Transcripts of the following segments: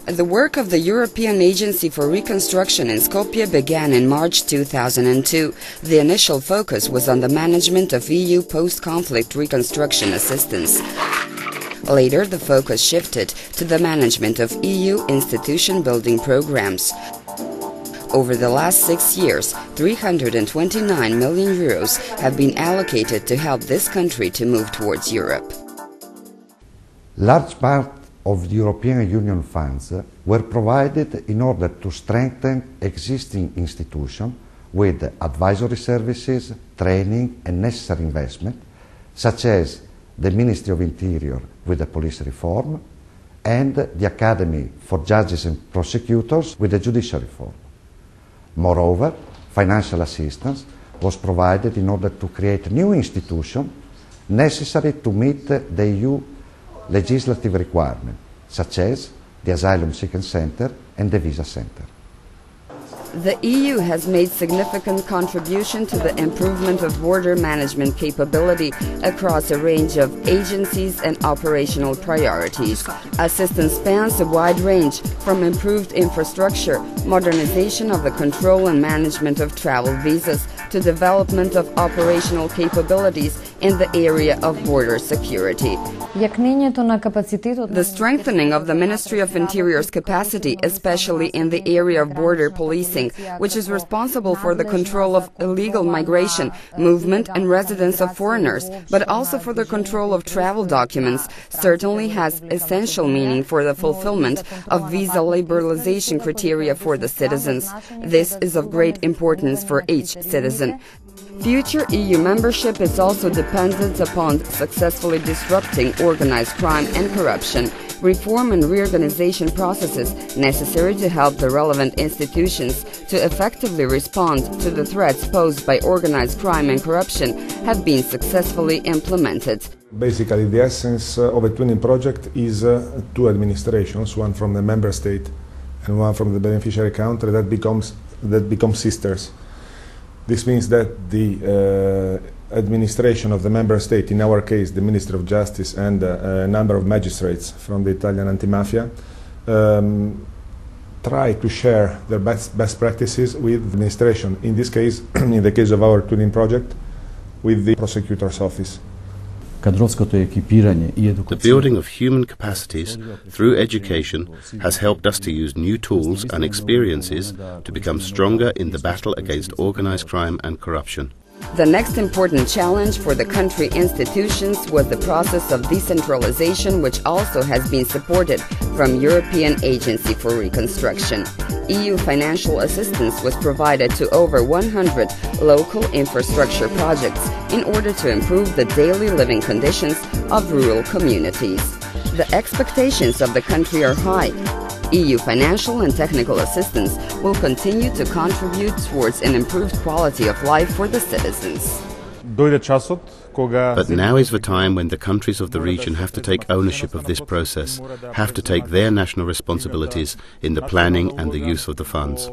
The work of the European Agency for Reconstruction in Skopje began in March 2002. The initial focus was on the management of EU post-conflict reconstruction assistance. Later, the focus shifted to the management of EU institution-building programs. Over the last 6 years, 329 million euros have been allocated to help this country to move towards Europe. Large part of the European Union funds were provided in order to strengthen existing institutions with advisory services, training and necessary investment, such as the Ministry of Interior with the police reform and the Academy for Judges and Prosecutors with the judicial reform. Moreover, financial assistance was provided in order to create new institutions necessary to meet the EU legislative requirements, such as the Asylum Seeking Centre and the Visa Centre. The EU has made significant contribution to the improvement of border management capability across a range of agencies and operational priorities. Assistance spans a wide range, from improved infrastructure, modernization of the control and management of travel visas, to development of operational capabilities in the area of border security. The strengthening of the Ministry of Interior's capacity, especially in the area of border policing, which is responsible for the control of illegal migration, movement and residence of foreigners, but also for the control of travel documents, certainly has essential meaning for the fulfillment of visa liberalization criteria for the citizens. This is of great importance for each citizen. Future EU membership is also dependent upon successfully disrupting organized crime and corruption, reform and reorganization processes necessary to help the relevant institutions to effectively respond to the threats posed by organized crime and corruption have been successfully implemented. Basically, the essence of a twinning project is two administrations, one from the member state and one from the beneficiary country, that become sisters. This means that the administration of the member state, in our case the Ministry of Justice and a number of magistrates from the Italian anti-mafia, try to share their best practices with the administration, in this case, in the case of our twinning project, with the prosecutor's office. The building of human capacities through education has helped us to use new tools and experiences to become stronger in the battle against organized crime and corruption. The next important challenge for the country institutions was the process of decentralization, which also has been supported from European Agency for Reconstruction. EU financial assistance was provided to over 100 local infrastructure projects in order to improve the daily living conditions of rural communities. The expectations of the country are high. EU financial and technical assistance will continue to contribute towards an improved quality of life for the citizens. But now is the time when the countries of the region have to take ownership of this process, have to take their national responsibilities in the planning and the use of the funds.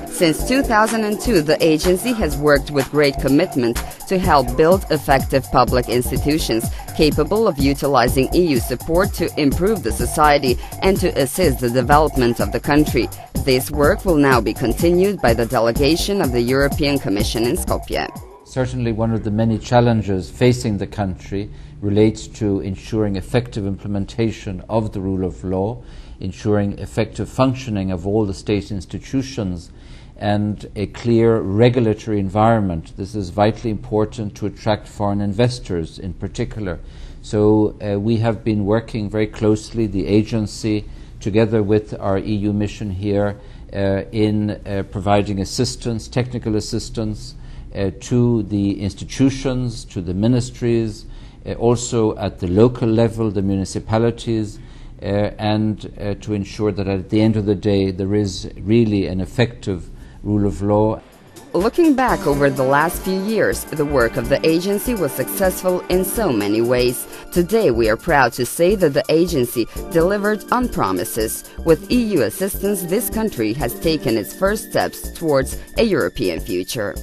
Since 2002, the agency has worked with great commitment to help build effective public institutions capable of utilizing EU support to improve the society and to assist the development of the country. This work will now be continued by the delegation of the European Commission in Skopje. Certainly one of the many challenges facing the country relates to ensuring effective implementation of the rule of law, ensuring effective functioning of all the state institutions, and a clear regulatory environment. This is vitally important to attract foreign investors in particular. So we have been working very closely, the agency, together with our EU mission here, in providing assistance, technical assistance, to the institutions, to the ministries, also at the local level, the municipalities, and to ensure that at the end of the day there is really an effective rule of law. Looking back over the last few years, the work of the agency was successful in so many ways. Today we are proud to say that the agency delivered on promises. With EU assistance, this country has taken its first steps towards a European future.